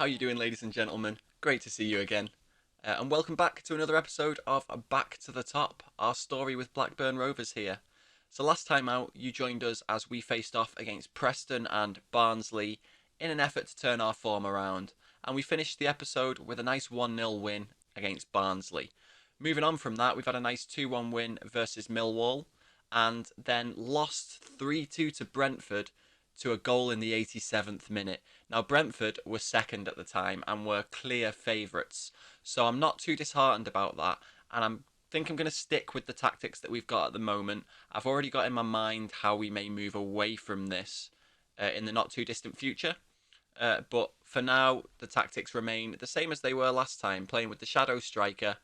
How you doing, ladies and gentlemen? Great to see you again. And welcome back to another episode of Back to the Top, our story with Blackburn Rovers here. So last time out, you joined us as we faced off against Preston and Barnsley in an effort to turn our form around, and we finished the episode with a nice 1-0 win against Barnsley. Moving on from that, we've had a nice 2-1 win versus Millwall, and then lost 3-2 to Brentford to a goal in the 87th minute. Now, Brentford were second at the time and were clear favourites, so I'm not too disheartened about that, and think I'm going to stick with the tactics that we've got at the moment. I've already got in my mind how we may move away from this in the not too distant future, but for now, the tactics remain the same as they were last time, playing with the shadow striker,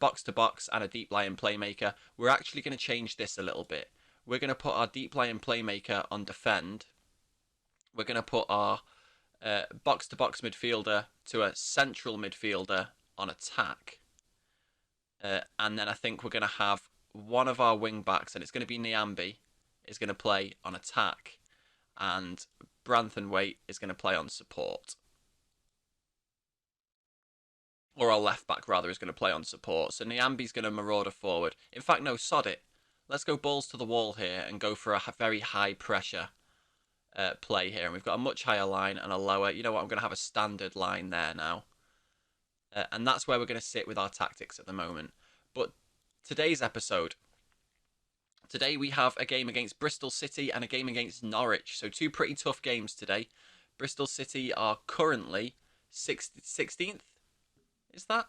box to box, and a deep lying playmaker. We're actually going to change this a little bit. We're going to put our deep lying playmaker on defend. We're going to put our box to box midfielder to a central midfielder on attack. And then I think we're going to have one of our wing backs, and it's going to be Niambi, is going to play on attack, and Branthenwaite is going to play on support. Or our left back, rather, is going to play on support. So Niambi's going to marauder forward. In fact, no, sod it. Let's go balls to the wall here and go for a very high pressure play here. And we've got a much higher line and a lower. You know what? I'm going to have a standard line there now. And that's where we're going to sit with our tactics at the moment. But today's episode, today we have a game against Bristol City and a game against Norwich. So two pretty tough games today. Bristol City are currently 16th. Is that?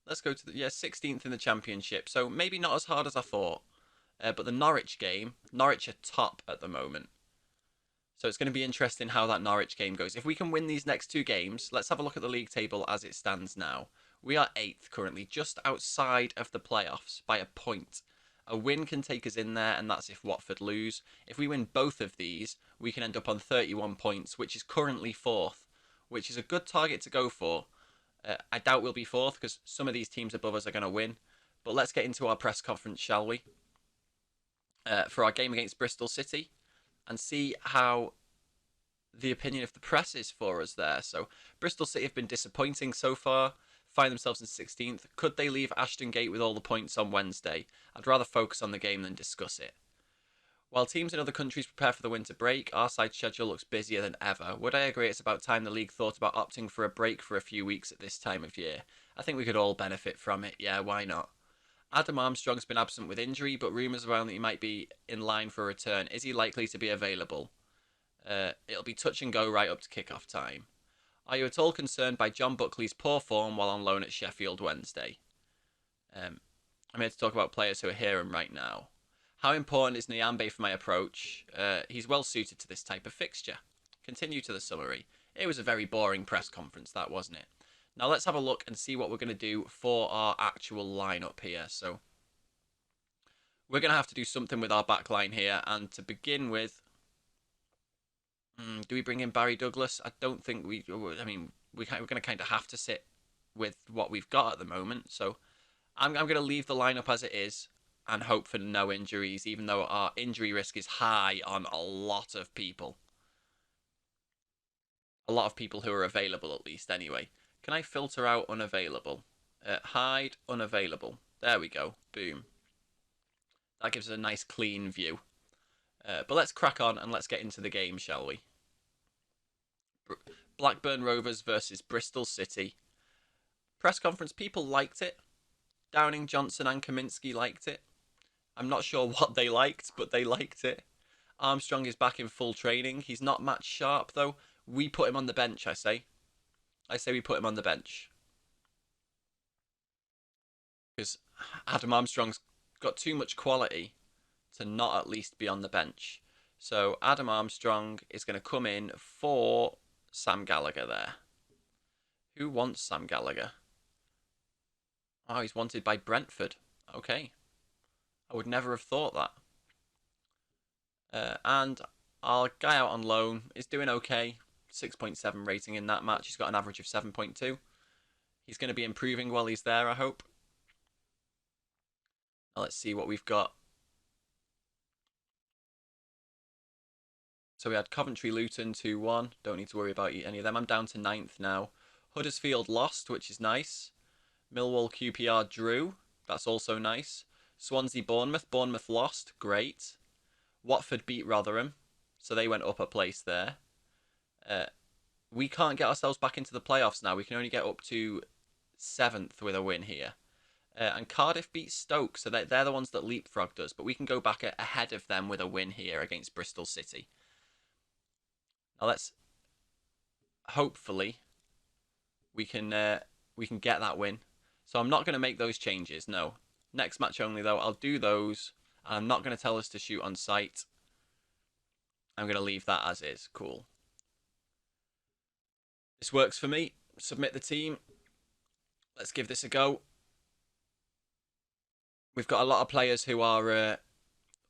Let's go to the 16th in the Championship. So maybe not as hard as I thought. But the Norwich game, Norwich are top at the moment. So it's going to be interesting how that Norwich game goes. If we can win these next two games, let's have a look at the league table as it stands now. We are 8th currently, just outside of the playoffs by a point. A win can take us in there, and that's if Watford lose. If we win both of these, we can end up on 31 points, which is currently 4th, which is a good target to go for. I doubt we'll be 4th because some of these teams above us are going to win. But let's get into our press conference, shall we? For our game against Bristol City, and see how the opinion of the press is for us there. So Bristol City have been disappointing so far, find themselves in 16th. Could they leave Ashton Gate with all the points on Wednesday? I'd rather focus on the game than discuss it. While teams in other countries prepare for the winter break, our side's schedule looks busier than ever. Would I agree it's about time the league thought about opting for a break for a few weeks at this time of year? I think we could all benefit from it. Yeah, why not? Adam Armstrong's been absent with injury, but rumours around that he might be in line for a return. Is he likely to be available? It'll be touch and go right up to kick-off time. Are you at all concerned by John Buckley's poor form while on loan at Sheffield Wednesday? I'm here to talk about players who are here and right now. How important is Niambe for my approach? He's well suited to this type of fixture. Continue to the summary. It was a very boring press conference, that wasn't it? Now let's have a look and see what we're going to do for our actual lineup here. So we're going to have to do something with our back line here. And to begin with, do we bring in Barry Douglas? I don't think we... I mean, we're going to kind of have to sit with what we've got at the moment. So I'm going to leave the lineup as it is and hope for no injuries, even though our injury risk is high on a lot of people. A lot of people who are available, at least, anyway. Can I filter out unavailable? Hide unavailable. There we go. Boom. That gives us a nice clean view. But let's crack on and let's get into the game, shall we? Blackburn Rovers versus Bristol City. Press conference, people liked it. Downing, Johnson and Kaminsky liked it. I'm not sure what they liked, but they liked it. Armstrong is back in full training. He's not match sharp, though. We put him on the bench, I say. I say we put him on the bench. Because Adam Armstrong's got too much quality to not at least be on the bench. So Adam Armstrong is going to come in for Sam Gallagher there. Who wants Sam Gallagher? Oh, he's wanted by Brentford. Okay. I would never have thought that. And our guy out on loan is doing okay. 6.7 rating in that match. He's got an average of 7.2. He's going to be improving while he's there, I hope. Now let's see what we've got. So we had Coventry Luton 2-1. Don't need to worry about any of them. I'm down to 9th now. Huddersfield lost, which is nice. Millwall QPR drew. That's also nice. Swansea Bournemouth. Bournemouth lost. Great. Watford beat Rotherham. So they went up a place there. We can't get ourselves back into the playoffs now. We can only get up to 7th with a win here. And Cardiff beat Stoke, so they're the ones that leapfrogged us. But we can go back ahead of them with a win here against Bristol City. Now let's... Hopefully, we can get that win. So I'm not going to make those changes, no. Next match only, though. I'll do those. And I'm not going to tell us to shoot on sight. I'm going to leave that as is. Cool. This works for me. Submit the team. Let's give this a go. We've got a lot of players who are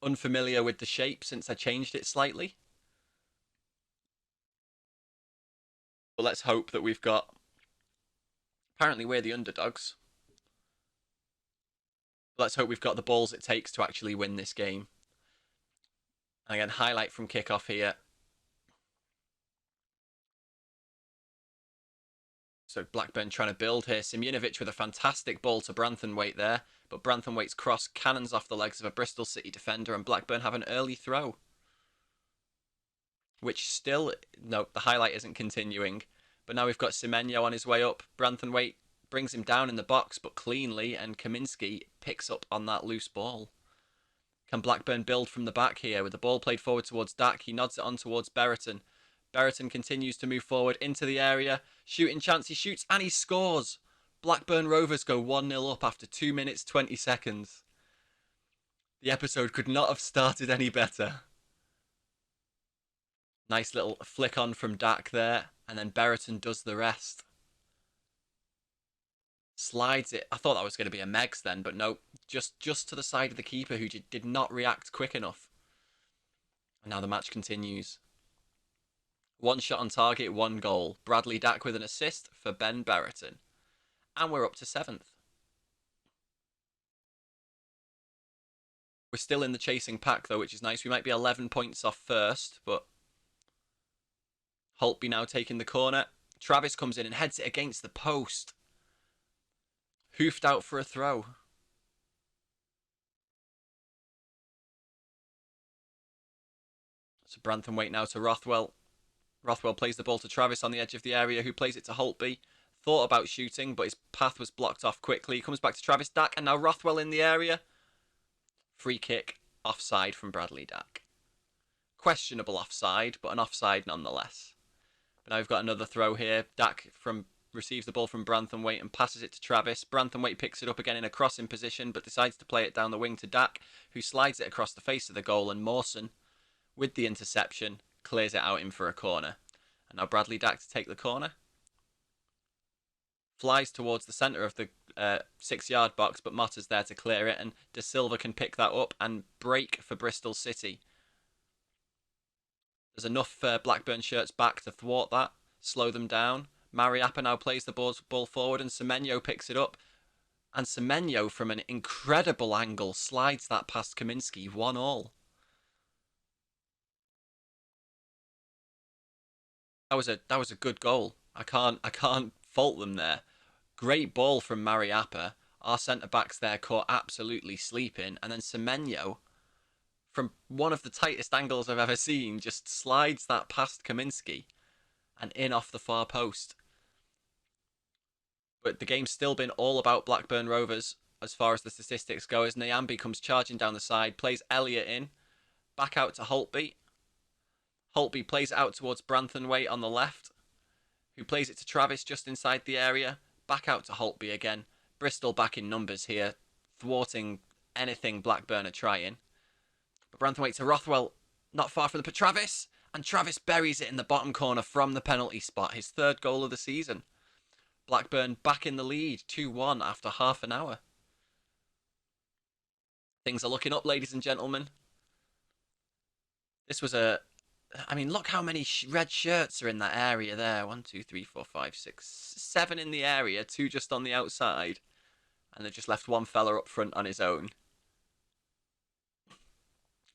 unfamiliar with the shape since I changed it slightly. But let's hope that we've got... Apparently we're the underdogs. Let's hope we've got the balls it takes to actually win this game. And again, highlight from kickoff here. So Blackburn trying to build here. Simunovic with a fantastic ball to Branthwaite there. But Branthwaite's cross cannons off the legs of a Bristol City defender. And Blackburn have an early throw. Which still... No, the highlight isn't continuing. But now we've got Semenyo on his way up. Branthwaite brings him down in the box, but cleanly. And Kaminski picks up on that loose ball. Can Blackburn build from the back here? With the ball played forward towards Dak. He nods it on towards Berriton. Berriton continues to move forward into the area. Shooting chance. He shoots and he scores. Blackburn Rovers go 1-0 up after 2 minutes 20 seconds. The episode could not have started any better. Nice little flick on from Dak there. And then Berriton does the rest. Slides it. I thought that was going to be a Megs then, but no. Just to the side of the keeper who did not react quick enough. And now the match continues. 1 shot on target, 1 goal. Bradley Dack with an assist for Ben Berriton. And we're up to 7th. We're still in the chasing pack though, which is nice. We might be 11 points off first, but... Holtby now taking the corner. Travis comes in and heads it against the post. Hoofed out for a throw. So Branthwaite now to Rothwell. Rothwell plays the ball to Travis on the edge of the area, who plays it to Holtby. Thought about shooting, but his path was blocked off quickly. He comes back to Travis Dack, and now Rothwell in the area. Free kick, offside from Bradley Dack. Questionable offside, but an offside nonetheless. But now we've got another throw here. Dack receives the ball from Branthwaite and passes it to Travis. Branthwaite picks it up again in a crossing position, but decides to play it down the wing to Dack, who slides it across the face of the goal, and Mawson, with the interception, clears it out in for a corner. And now Bradley Dack to take the corner. Flies towards the centre of the 6-yard box, but Motta's there to clear it, and De Silva can pick that up and break for Bristol City. There's enough Blackburn shirts back to thwart that, slow them down. Mariappa now plays the ball forward, and Semenyo picks it up. And Semenyo, from an incredible angle, slides that past Kaminski, 1-1. That was a good goal. I can't fault them there. Great ball from Mariappa. Our centre backs there caught absolutely sleeping, and then Semenyo, from one of the tightest angles I've ever seen, just slides that past Kaminski and in off the far post. But the game's still been all about Blackburn Rovers as far as the statistics go, as Nyambi comes charging down the side, plays Elliott in, back out to Holtby. Holtby plays it out towards Branthwaite on the left, who plays it to Travis just inside the area. Back out to Holtby again. Bristol back in numbers here, thwarting anything Blackburn are trying. But Branthwaite to Rothwell, not far from the Travis, and Travis buries it in the bottom corner from the penalty spot, his 3rd goal of the season. Blackburn back in the lead, 2-1 after half an hour. Things are looking up, ladies and gentlemen. This was I mean, look how many red shirts are in that area there. 1, 2, 3, 4, 5, 6, 7 in the area, 2 just on the outside. And they've just left one fella up front on his own.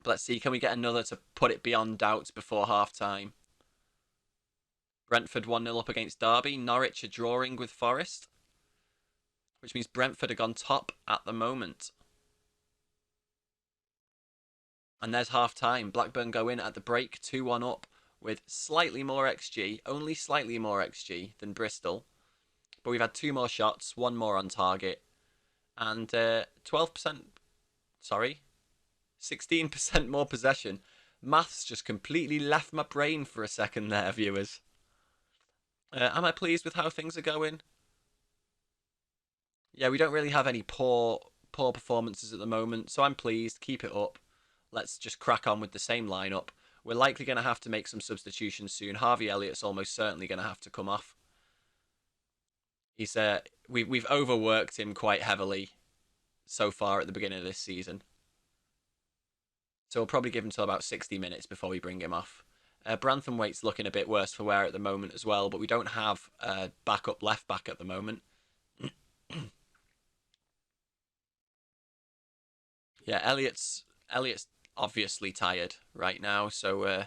But let's see, can we get another to put it beyond doubt before half-time? Brentford 1-0 up against Derby. Norwich are drawing with Forest, which means Brentford are gone top at the moment. And there's half-time. Blackburn go in at the break, 2-1 up, with slightly more XG, only slightly more XG than Bristol. But we've had 2 more shots, 1 more on target, and 12%, sorry, 16% more possession. Maths just completely left my brain for a second there, viewers. Am I pleased with how things are going? Yeah, we don't really have any poor performances at the moment, so I'm pleased. Keep it up. Let's just crack on with the same lineup. We're likely going to have to make some substitutions soon. Harvey Elliott's almost certainly going to have to come off. He's we've overworked him quite heavily so far at the beginning of this season. So we'll probably give him till about 60 minutes before we bring him off. Branthamwaite's looking a bit worse for wear at the moment as well, but we don't have a backup left back at the moment. Yeah, Elliott's obviously tired right now, so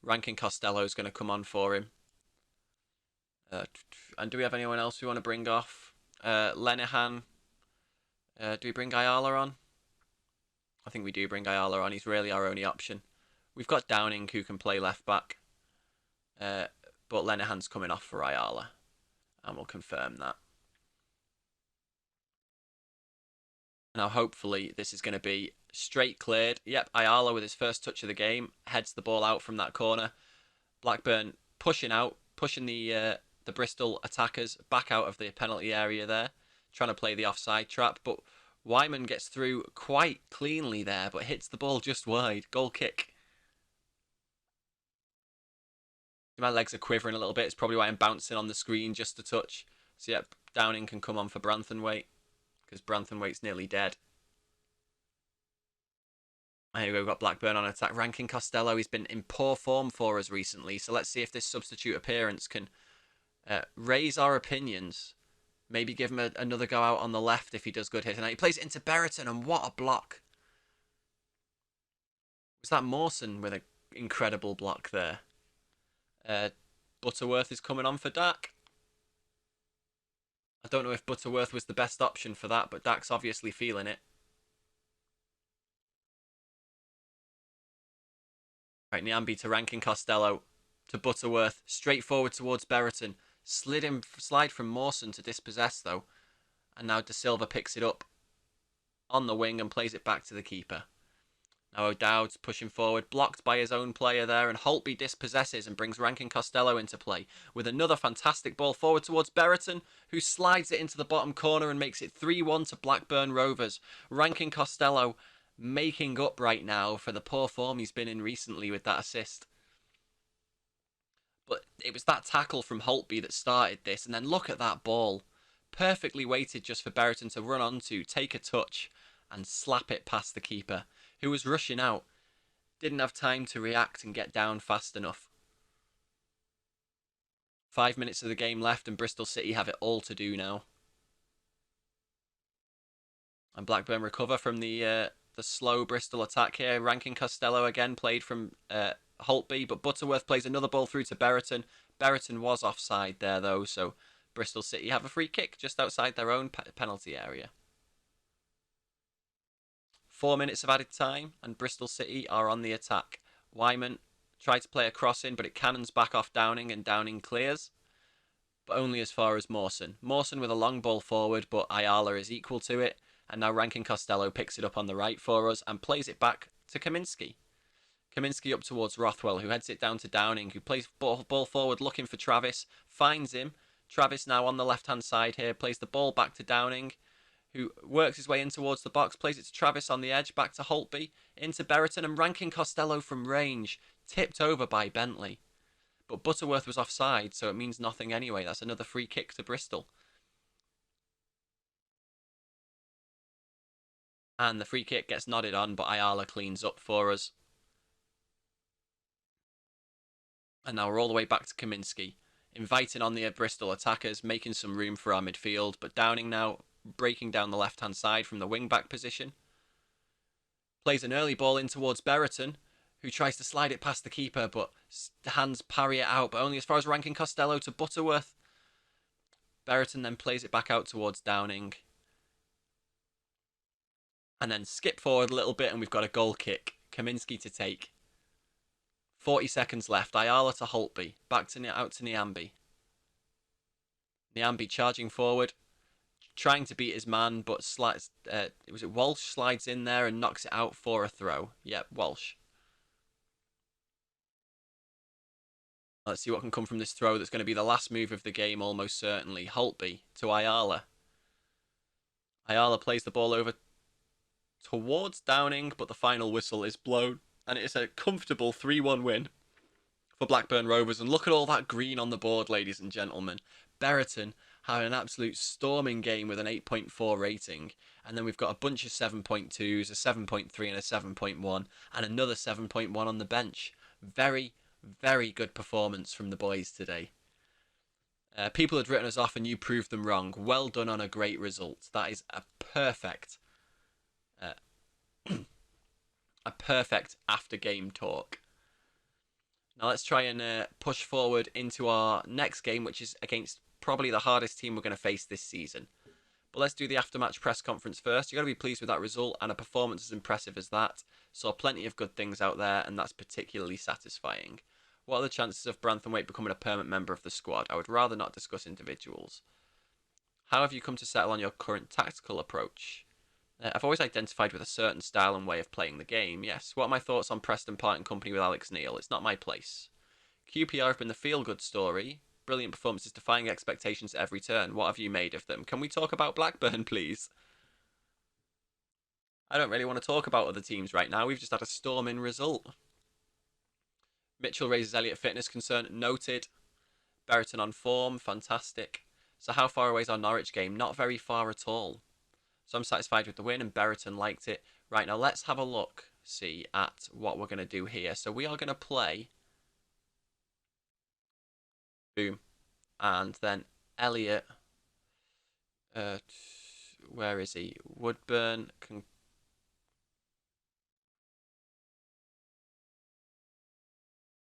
Rankin Costello's going to come on for him. And do we have anyone else we want to bring off? Lenihan. Do we bring Ayala on? I think we do bring Ayala on. He's really our only option. We've got Downing who can play left back. But Lenihan's coming off for Ayala. And we'll confirm that. Now hopefully this is going to be straight cleared. Yep, Ayala with his first touch of the game heads the ball out from that corner. Blackburn pushing out, pushing the Bristol attackers back out of the penalty area there, trying to play the offside trap, but Wyman gets through quite cleanly there, but hits the ball just wide. Goal kick. My legs are quivering a little bit. It's probably why I'm bouncing on the screen just a touch. So yep, Downing can come on for Branthamwaite, because Branthamwaite's nearly dead. Here we go, we've got Blackburn on attack. Rankin Costello, he's been in poor form for us recently, so let's see if this substitute appearance can raise our opinions. Maybe give him another go out on the left if he does good hit. And he plays it into Berriton, and what a block. Was that Mawson with an incredible block there? Butterworth is coming on for Dak. I don't know if Butterworth was the best option for that, but Dak's obviously feeling it. Right, Nyambi to Rankin Costello to Butterworth, straight forward towards Berriton. Slide from Mawson to dispossess though, and now De Silva picks it up on the wing and plays it back to the keeper. Now O'Dowd's pushing forward, blocked by his own player there, and Holtby dispossesses and brings Rankin Costello into play with another fantastic ball forward towards Berriton, who slides it into the bottom corner and makes it 3-1 to Blackburn Rovers. Rankin Costello making up right now for the poor form he's been in recently with that assist. But it was that tackle from Holtby that started this, and then look at that ball. Perfectly weighted just for Berriton to run onto, take a touch, and slap it past the keeper, who was rushing out. Didn't have time to react and get down fast enough. 5 minutes of the game left, and Bristol City have it all to do now. And Blackburn recover from the slow Bristol attack here. Rankin Costello again played from Holtby, but Butterworth plays another ball through to Berriton. Berriton was offside there though, so Bristol City have a free kick just outside their own penalty area. 4 minutes of added time, and Bristol City are on the attack. Wyman tried to play a cross in, but it cannons back off Downing, and Downing clears, but only as far as Mawson. Mawson with a long ball forward, but Ayala is equal to it, and now Rankin Costello picks it up on the right for us and plays it back to Kaminski. Kaminski up towards Rothwell, who heads it down to Downing, who plays ball forward looking for Travis, finds him. Travis now on the left-hand side here, plays the ball back to Downing, who works his way in towards the box, plays it to Travis on the edge, back to Holtby, into Berriton, and Rankin Costello from range, tipped over by Bentley. But Butterworth was offside, so it means nothing anyway. That's another free kick to Bristol. And the free kick gets nodded on, but Ayala cleans up for us. And now we're all the way back to Kaminski, inviting on the Bristol attackers, making some room for our midfield, but Downing now breaking down the left-hand side from the wing-back position. Plays an early ball in towards Berriton, who tries to slide it past the keeper, but hands parry it out, but only as far as Rankin Costello to Butterworth. Berriton then plays it back out towards Downing. And then skip forward a little bit, and we've got a goal kick. Kaminski to take. 40 seconds left. Ayala to Holtby. Back to out to Nyambi. Nyambi charging forward. Trying to beat his man, but slides. Was it Walsh slides in there and knocks it out for a throw? Yep, Walsh. Let's see what can come from this throw. That's going to be the last move of the game, almost certainly. Holtby to Ayala. Ayala plays the ball over towards Downing, but the final whistle is blown. And it is a comfortable 3-1 win for Blackburn Rovers. And look at all that green on the board, ladies and gentlemen. Berriton having an absolute storming game with an 8.4 rating. And then we've got a bunch of 7.2s, a 7.3 and a 7.1. And another 7.1 on the bench. Very, very good performance from the boys today. People had written us off and you proved them wrong. Well done on a great result. That is a perfect a perfect after game talk. Now let's try and push forward into our next game, which is against probably the hardest team we're going to face this season. But let's do the after-match press conference first. You've got to be pleased with that result, and a performance as impressive as that. Saw plenty of good things out there, and that's particularly satisfying. What are the chances of Branthamwaite becoming a permanent member of the squad? I would rather not discuss individuals. How have you come to settle on your current tactical approach? I've always identified with a certain style and way of playing the game, yes. What are my thoughts on Preston Part and Company with Alex Neil? It's not my place. QPR have been the feel-good story. Brilliant performances defying expectations at every turn. What have you made of them? Can we talk about Blackburn, please? I don't really want to talk about other teams right now. We've just had a storming result. Mitchell raises Elliott fitness concern. Noted. Berriton on form. Fantastic. So how far away is our Norwich game? Not very far at all. So I'm satisfied with the win, and Berriton liked it. Right, now let's have a look, see, at what we're going to do here. So we are going to play. Boom. And then Elliot. Where is he? Woodburn can...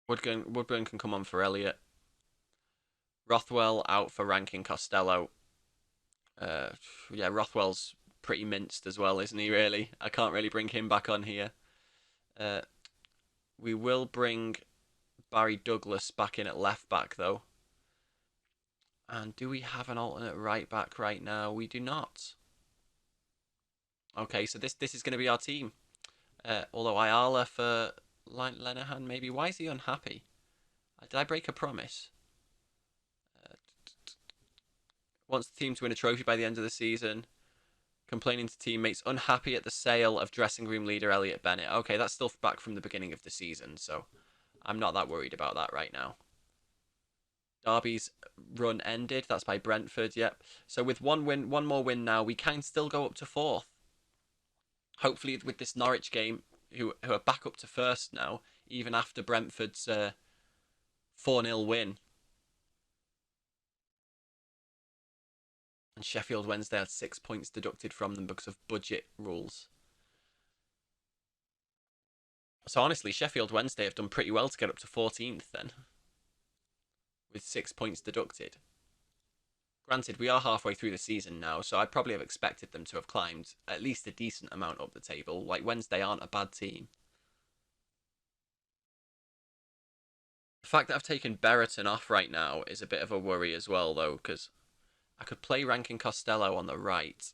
Woodburn can come on for Elliot. Rothwell out for Rankin Costello. Yeah, Rothwell's pretty minced as well, isn't he, really? I can't really bring him back on here. We will bring Barry Douglas back in at left back, though. And do we have an alternate right back right now? We do not. Okay, so this is going to be our team. Although Ayala for Lenihan, maybe. Why is he unhappy? Did I break a promise? Wants the team to win a trophy by the end of the season. Complaining to teammates. Unhappy at the sale of dressing room leader Elliot Bennett. Okay, that's still back from the beginning of the season, so I'm not that worried about that right now. Derby's run ended. That's by Brentford, yep. So with one more win now, we can still go up to 4th. Hopefully with this Norwich game, who are back up to 1st now, even after Brentford's 4-0 win. And Sheffield Wednesday had 6 points deducted from them because of budget rules. So honestly, Sheffield Wednesday have done pretty well to get up to 14th then. With 6 points deducted. Granted, we are halfway through the season now, so I'd probably have expected them to have climbed at least a decent amount up the table. Like, Wednesday aren't a bad team. The fact that I've taken Berriton off right now is a bit of a worry as well, though, because I could play Rankin Costello on the right.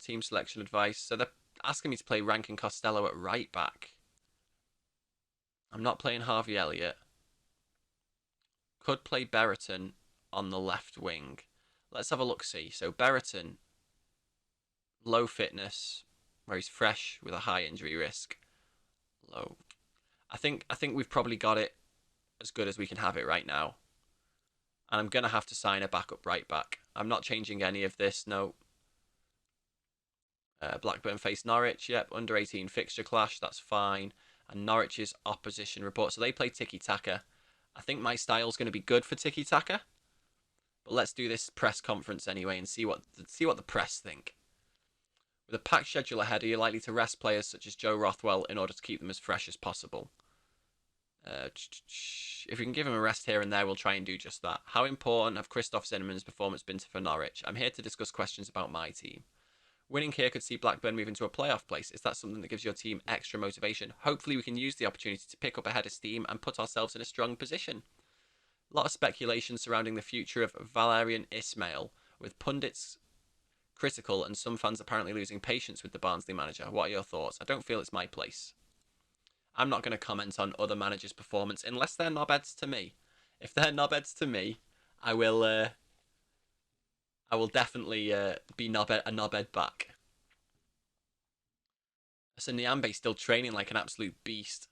Team selection advice. So they're asking me to play Rankin Costello at right back. I'm not playing Harvey Elliott. Could play Berriton on the left wing. Let's have a look-see. So Berriton, low fitness, where he's fresh with a high injury risk. Low. I think we've probably got it as good as we can have it right now. And I'm going to have to sign a backup right back. I'm not changing any of this, no. Blackburn face Norwich, yep, under 18 fixture clash, that's fine. And Norwich's opposition report, so they play tiki-taka. I think my style's going to be good for tiki-taka. But let's do this press conference anyway and see what the press think. With a packed schedule ahead, are you likely to rest players such as Joe Rothwell in order to keep them as fresh as possible? If we can give him a rest here and there, we'll try and do just that. How important have Christoph Zimmermann's performance been for Norwich? I'm here to discuss questions about my team. Winning here could see Blackburn move into a playoff place. Is that something that gives your team extra motivation? Hopefully we can use the opportunity to pick up a head of steam and put ourselves in a strong position. A lot of speculation surrounding the future of Valerian Ismail, with pundits critical and some fans apparently losing patience with the Barnsley manager. What are your thoughts? I don't feel it's my place. I'm not going to comment on other managers' performance unless they're knobheads to me. If they're knobheads to me, I will definitely be a knobhead back. So Nyambe still training like an absolute beast.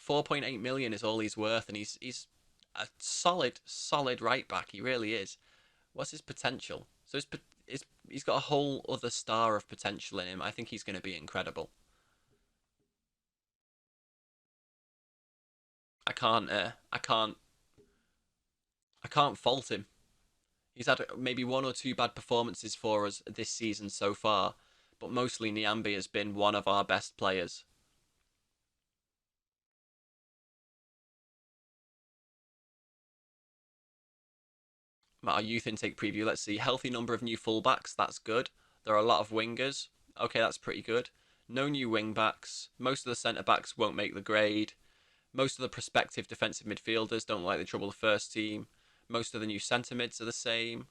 4.8 million is all he's worth, and he's a solid right back. He really is. What's his potential? So he's got a whole other star of potential in him. I think he's going to be incredible. I can't fault him. He's had maybe one or two bad performances for us this season so far, but mostly Nyambe has been one of our best players. Our youth intake preview, let's see. Healthy number of new fullbacks, that's good. There are a lot of wingers. Okay, that's pretty good. No new wing backs. Most of the centre backs won't make the grade. Most of the prospective defensive midfielders don't like the trouble of the first team. Most of the new centre mids are the same.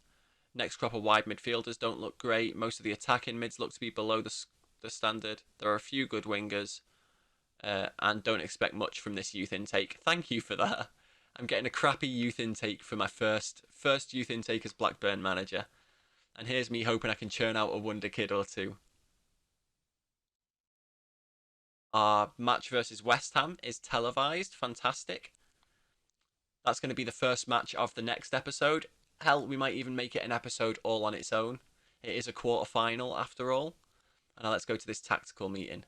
Next crop of wide midfielders don't look great. Most of the attacking mids look to be below the standard. There are a few good wingers. And don't expect much from this youth intake. Thank you for that. I'm getting a crappy youth intake for my first youth intake as Blackburn manager. And here's me hoping I can churn out a wonder kid or two. Our match versus West Ham is televised. Fantastic. That's going to be the first match of the next episode. Hell, we might even make it an episode all on its own. It is a quarter-final after all. And now let's go to this tactical meeting.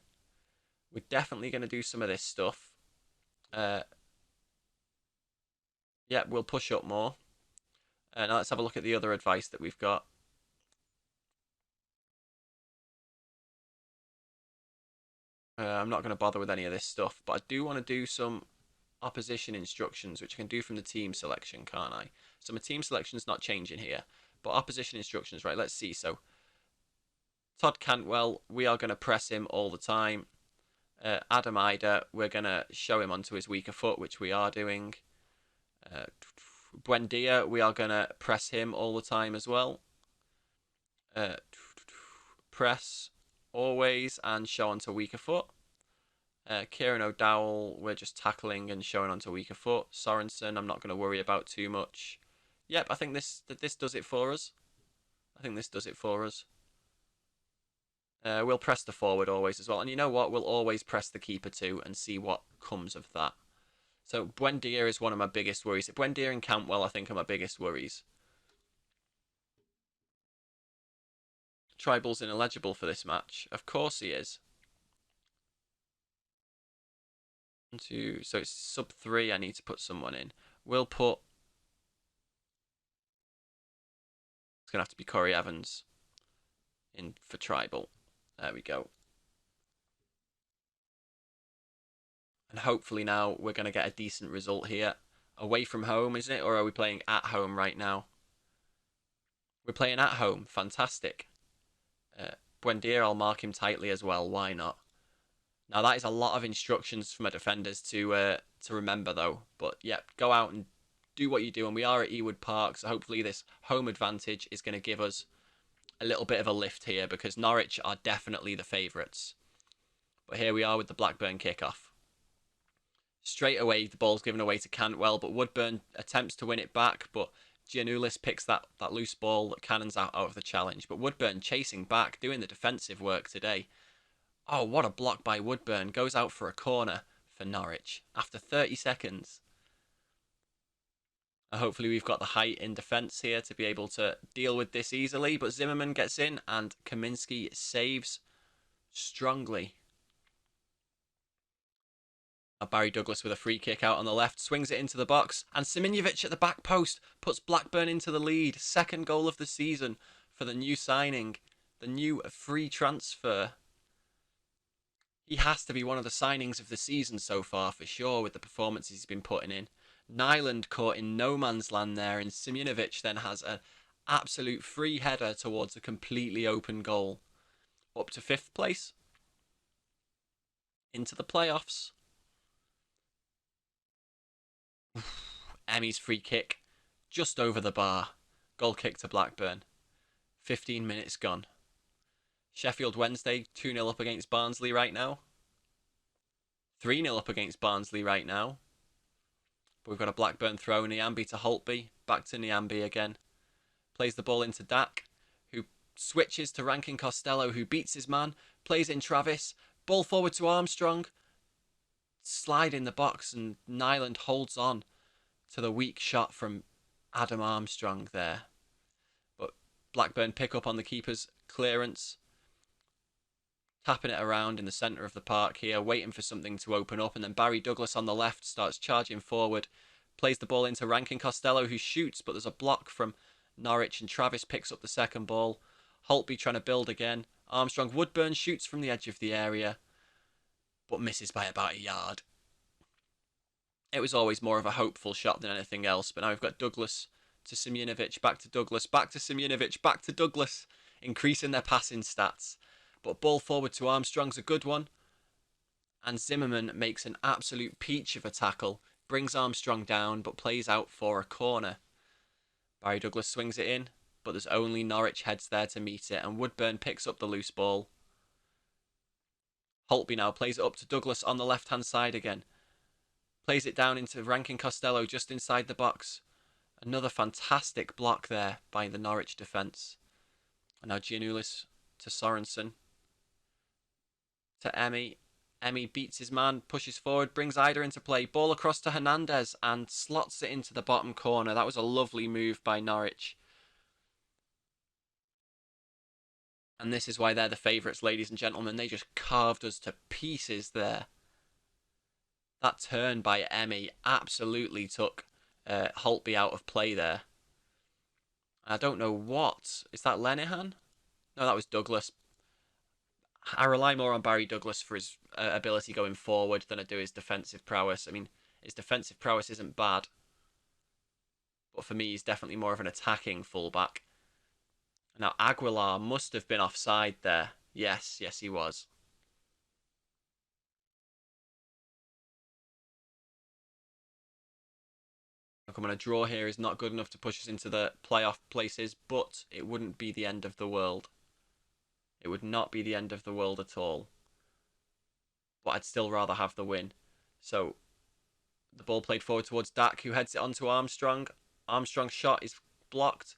We're definitely going to do some of this stuff. Yeah, we'll push up more. Now let's have a look at the other advice that we've got. I'm not going to bother with any of this stuff, but I do want to do some opposition instructions, which I can do from the team selection, can't I? So my team selection's not changing here, but opposition instructions, right, let's see. So Todd Cantwell, we are going to press him all the time. Adam Ida, we're going to show him onto his weaker foot, which we are doing. Buendia, we are going to press him all the time as well. Press always and show onto weaker foot. Kieran O'Dowell, we're just tackling and showing onto weaker foot. Sorensen, I'm not going to worry about too much. Yep, I think this does it for us. We'll press the forward always as well. And you know what? We'll always press the keeper too and see what comes of that. So Buendia is one of my biggest worries. Buendia and Cantwell, I think, are my biggest worries. Tribal's ineligible for this match. Of course he is. So it's sub 3. I need to put someone in. We'll put... It's going to have to be Corey Evans in for Tribal. There we go. And hopefully now we're going to get a decent result here. Away from home, isn't it? Or are we playing at home right now? We're playing at home. Fantastic. Buendia, I'll mark him tightly as well. Why not? Now that is a lot of instructions for my defenders to remember though. But yeah, go out and do what you do. And we are at Ewood Park, so hopefully this home advantage is going to give us a little bit of a lift here because Norwich are definitely the favourites. But here we are with the Blackburn kickoff. Straight away, the ball's given away to Cantwell, but Woodburn attempts to win it back, but Giannoulis picks that loose ball that cannons out of the challenge. But Woodburn chasing back, doing the defensive work today. Oh, what a block by Woodburn. Goes out for a corner for Norwich after 30 seconds. Hopefully we've got the height in defence here to be able to deal with this easily. But Zimmermann gets in and Kaminski saves strongly. Barry Douglas with a free kick out on the left, swings it into the box, and Siminjevic at the back post puts Blackburn into the lead. Second goal of the season for the new signing, the new free transfer. He has to be one of the signings of the season so far, for sure, with the performances he's been putting in. Nyland caught in no man's land there, and Simunovic then has an absolute free header towards a completely open goal. Up to 5th place. Into the playoffs. Emmy's free kick. Just over the bar. Goal kick to Blackburn. 15 minutes gone. Sheffield Wednesday 2-0 up against Barnsley right now. 3-0 up against Barnsley right now. But we've got a Blackburn throw. Niambi to Holtby. Back to Niambi again. Plays the ball into Dak, who switches to Rankin Costello, who beats his man. Plays in Travis. Ball forward to Armstrong. Slide in the box, and Nyland holds on to the weak shot from Adam Armstrong there. But Blackburn pick up on the keeper's clearance. Tapping it around in the centre of the park here, waiting for something to open up, and then Barry Douglas on the left starts charging forward, plays the ball into Rankin Costello, who shoots, but there's a block from Norwich, and Travis picks up the second ball. Holtby trying to build again. Armstrong Woodburn shoots from the edge of the area, but misses by about a yard. It was always more of a hopeful shot than anything else, but now we've got Douglas to Simunovic, back to Douglas, back to Simunovic, back to Douglas, increasing their passing stats. But ball forward to Armstrong's a good one. And Zimmerman makes an absolute peach of a tackle. Brings Armstrong down, but plays out for a corner. Barry Douglas swings it in, but there's only Norwich heads there to meet it. And Woodburn picks up the loose ball. Holtby now plays it up to Douglas on the left-hand side again. Plays it down into Rankin Costello just inside the box. Another fantastic block there by the Norwich defence. And now Giannoulis to Sorensen. To Emmy. Emmy beats his man, pushes forward, brings Ida into play. Ball across to Hernandez and slots it into the bottom corner. That was a lovely move by Norwich. And this is why they're the favourites, ladies and gentlemen. They just carved us to pieces there. That turn by Emmy absolutely took Holtby out of play there. I don't know what. Is that Lenihan? No, that was Douglas. I rely more on Barry Douglas for his ability going forward than I do his defensive prowess. I mean, his defensive prowess isn't bad. But for me, he's definitely more of an attacking fullback. Now, Aguilar must have been offside there. Yes, he was. Come on, a draw here is not good enough to push us into the playoff places, but it wouldn't be the end of the world. It would not be the end of the world at all. But I'd still rather have the win. So, the ball played forward towards Dak, who heads it onto Armstrong. Armstrong's shot is blocked.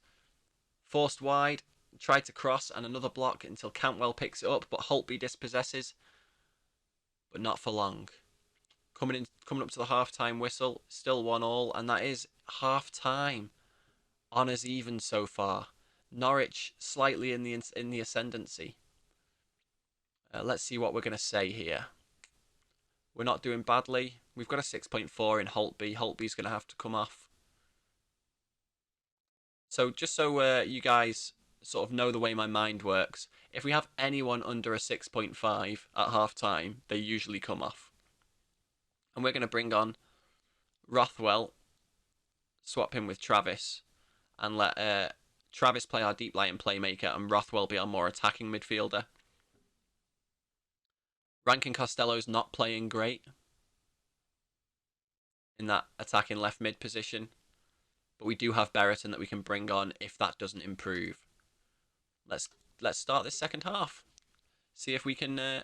Forced wide. Tried to cross, and another block until Cantwell picks it up, but Holtby dispossesses. But not for long. Coming up to the half-time whistle, still 1-1, and that is half-time. Honours even so far. Norwich slightly in the ascendancy. Let's see what we're going to say here. We're not doing badly. We've got a 6.4 in Holtby. Holtby's going to have to come off. So just so you guys sort of know the way my mind works, if we have anyone under a 6.5 at half-time, they usually come off. And we're going to bring on Rothwell, swap him with Travis, and let Travis play our deep lying playmaker and Rothwell be our more attacking midfielder. Rankin Costello's not playing great in that attacking left mid position, but we do have Berriton that we can bring on if that doesn't improve. Let's start this second half. See if we can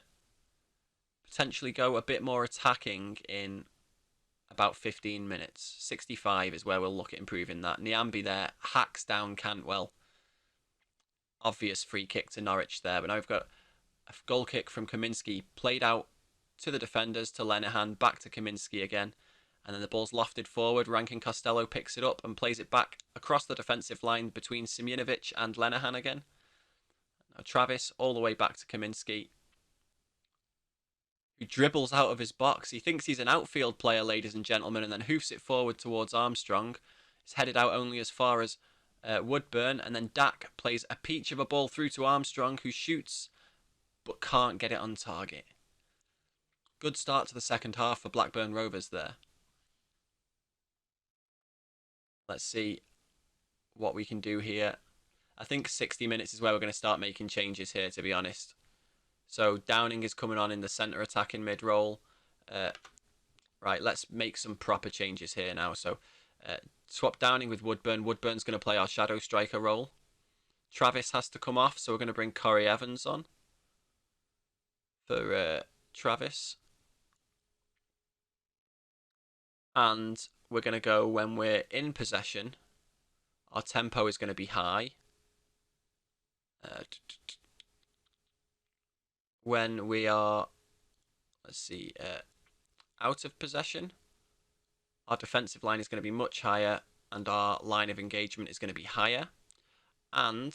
potentially go a bit more attacking in about 15 minutes. 65 is where we'll look at improving that. Niambi there hacks down Cantwell. Obvious free kick to Norwich there, but now we've got a goal kick from Kaminski, played out to the defenders, to Lenihan, back to Kaminski again, and then the ball's lofted forward. Rankin Costello picks it up and plays it back across the defensive line between Simunovic and Lenihan again. Now Travis all the way back to Kaminski, who dribbles out of his box. He thinks he's an outfield player, ladies and gentlemen, and then hoofs it forward towards Armstrong. It's headed out only as far as Woodburn, and then Dak plays a peach of a ball through to Armstrong, who shoots but can't get it on target. Good start to the second half for Blackburn Rovers there. Let's see what we can do here. I think 60 minutes is where we're going to start making changes here, to be honest. So Downing is coming on in the centre attacking mid-roll. Right, let's make some proper changes here now. So swap Downing with Woodburn. Woodburn's going to play our shadow striker role. Travis has to come off, so we're going to bring Corey Evans on for Travis. And we're going to go when we're in possession. Our tempo is going to be high. When we are, let's see, out of possession, our defensive line is going to be much higher and our line of engagement is going to be higher. And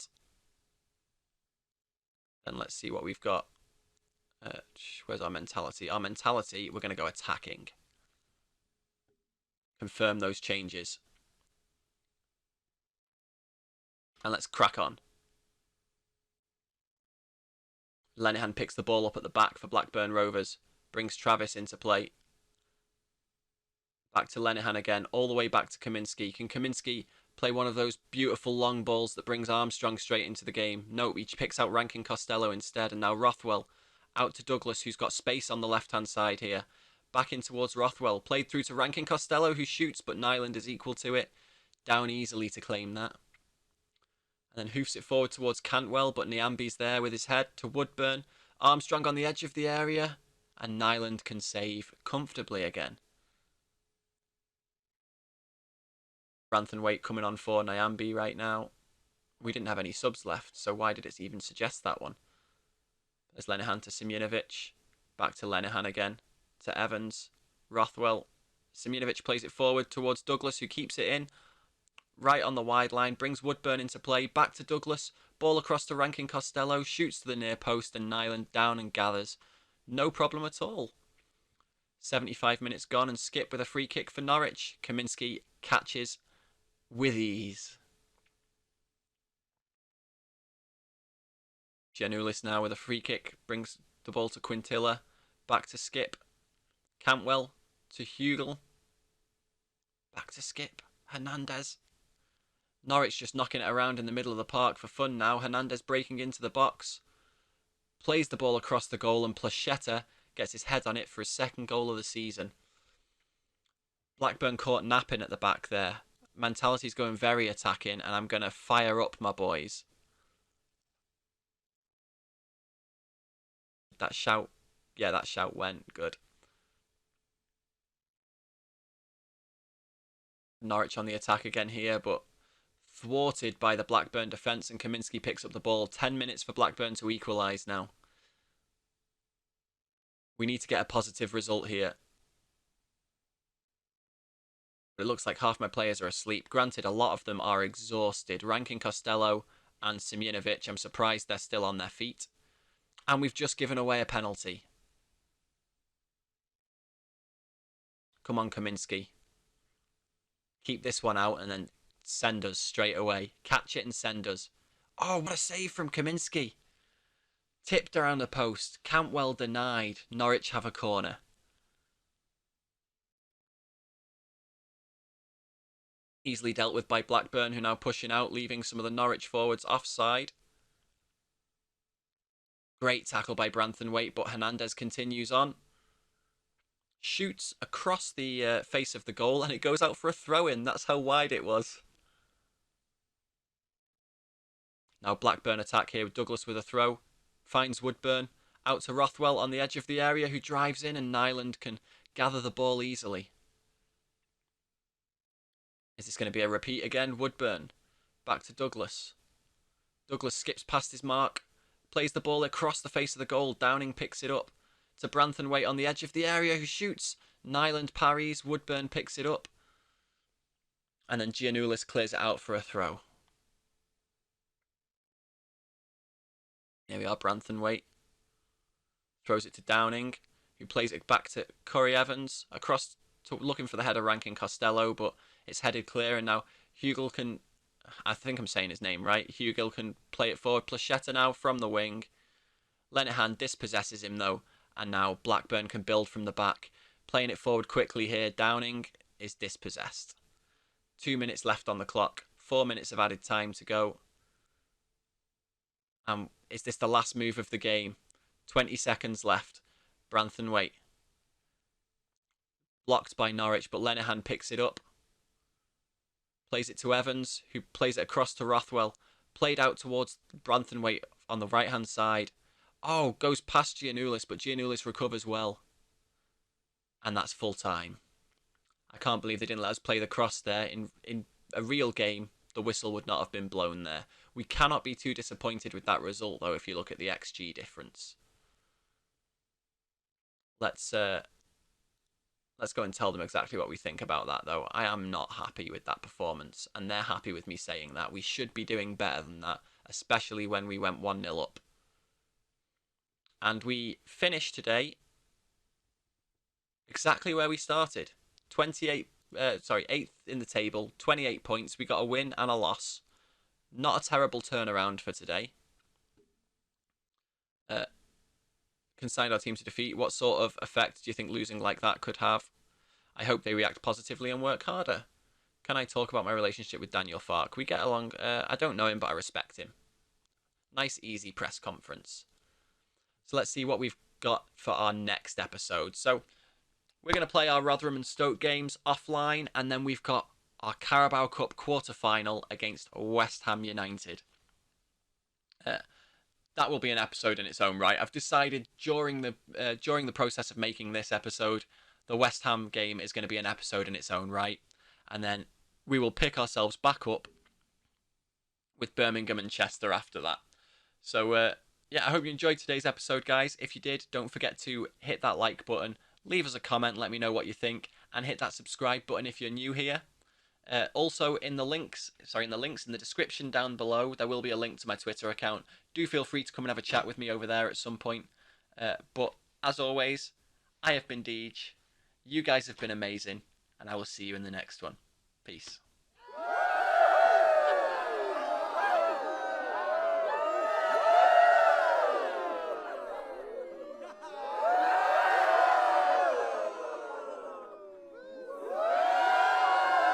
then let's see what we've got. Where's our mentality? Our mentality, we're going to go attacking. Confirm those changes. And let's crack on. Lenihan picks the ball up at the back for Blackburn Rovers. Brings Travis into play. Back to Lenihan again. All the way back to Kaminski. Can Kaminski play one of those beautiful long balls that brings Armstrong straight into the game? No, he picks out Rankin Costello instead. And now Rothwell out to Douglas, who's got space on the left-hand side here. Back in towards Rothwell. Played through to Rankin Costello, who shoots, but Nyland is equal to it. Down easily to claim that. And then hoofs it forward towards Cantwell, but Nyambi's there with his head to Woodburn. Armstrong on the edge of the area, and Nyland can save comfortably again. Ranthwaite coming on for Nyambi right now. We didn't have any subs left, so why did it even suggest that one? There's Lenihan to Simunovic. Back to Lenihan again. To Evans. Rothwell. Simunovic plays it forward towards Douglas, who keeps it in. Right on the wide line, brings Woodburn into play, back to Douglas, ball across to Rankin Costello, shoots to the near post and Nyland down and gathers. No problem at all. 75 minutes gone and Skip with a free kick for Norwich. Kaminski catches with ease. Giannoulis now with a free kick, brings the ball to Quintilla, back to Skip. Cantwell to Hugel, back to Skip. Hernandez. Norwich just knocking it around in the middle of the park for fun now. Hernandez breaking into the box. Plays the ball across the goal and Plachetta gets his head on it for his second goal of the season. Blackburn caught napping at the back there. Mentality's going very attacking and I'm going to fire up my boys. That shout, yeah, that shout went good. Norwich on the attack again here, but thwarted by the Blackburn defence and Kaminski picks up the ball. 10 minutes for Blackburn to equalise now. We need to get a positive result here. But it looks like half my players are asleep. Granted, a lot of them are exhausted. Rankin Costello and Simunovic, I'm surprised they're still on their feet. And we've just given away a penalty. Come on, Kaminski. Keep this one out and then send us straight away. Catch it and send us. Oh, what a save from Kaminski. Tipped around the post. Cantwell denied. Norwich have a corner. Easily dealt with by Blackburn, who now pushing out, leaving some of the Norwich forwards offside. Great tackle by Branthwaite, but Hernandez continues on. Shoots across the face of the goal and it goes out for a throw-in. That's how wide it was. Now Blackburn attack here with Douglas with a throw. Finds Woodburn. Out to Rothwell on the edge of the area who drives in and Nyland can gather the ball easily. Is this going to be a repeat again? Woodburn. Back to Douglas. Douglas skips past his mark. Plays the ball across the face of the goal. Downing picks it up. To Branthwaite on the edge of the area who shoots. Nyland parries. Woodburn picks it up. And then Giannoulis clears it out for a throw. Here we are, Branthwaite. Throws it to Downing, who plays it back to Corey Evans. Across, to, looking for the header Rankin Costello, but it's headed clear. And now Hugel can I think I'm saying his name right. Hugill can play it forward. Placheta now from the wing. Lenihan dispossesses him though, and now Blackburn can build from the back. Playing it forward quickly here. Downing is dispossessed. 2 minutes left on the clock. 4 minutes of added time to go. Is this the last move of the game? 20 seconds left. Branthwaite. Blocked by Norwich, but Lenihan picks it up. Plays it to Evans, who plays it across to Rothwell. Played out towards Branthwaite on the right-hand side. Oh, goes past Giannoulis, but Giannoulis recovers well. And that's full time. I can't believe they didn't let us play the cross there. In a real game, the whistle would not have been blown there. We cannot be too disappointed with that result, though, if you look at the XG difference. Let's go and tell them exactly what we think about that, though. I am not happy with that performance, and they're happy with me saying that. We should be doing better than that, especially when we went 1-0 up. And we finished today exactly where we started. 8th in the table, 28 points. We got a win and a loss. Not a terrible turnaround for today. Consigned our team to defeat. What sort of effect do you think losing like that could have? I hope they react positively and work harder. Can I talk about my relationship with Daniel Farke? We get along. I don't know him, but I respect him. Nice, easy press conference. So let's see what we've got for our next episode. So we're going to play our Rotherham and Stoke games offline, and then we've got our Carabao Cup quarter-final against West Ham United. That will be an episode in its own right. I've decided during the process of making this episode, the West Ham game is going to be an episode in its own right, and then we will pick ourselves back up with Birmingham and Chester after that. So yeah, I hope you enjoyed today's episode, guys. If you did, don't forget to hit that like button, leave us a comment, let me know what you think, and hit that subscribe button if you're new here. Also, in the links in the description down below, there will be a link to my Twitter account. Do feel free to come and have a chat with me over there at some point. But as always, I have been Deej. You guys have been amazing, and I will see you in the next one. Peace.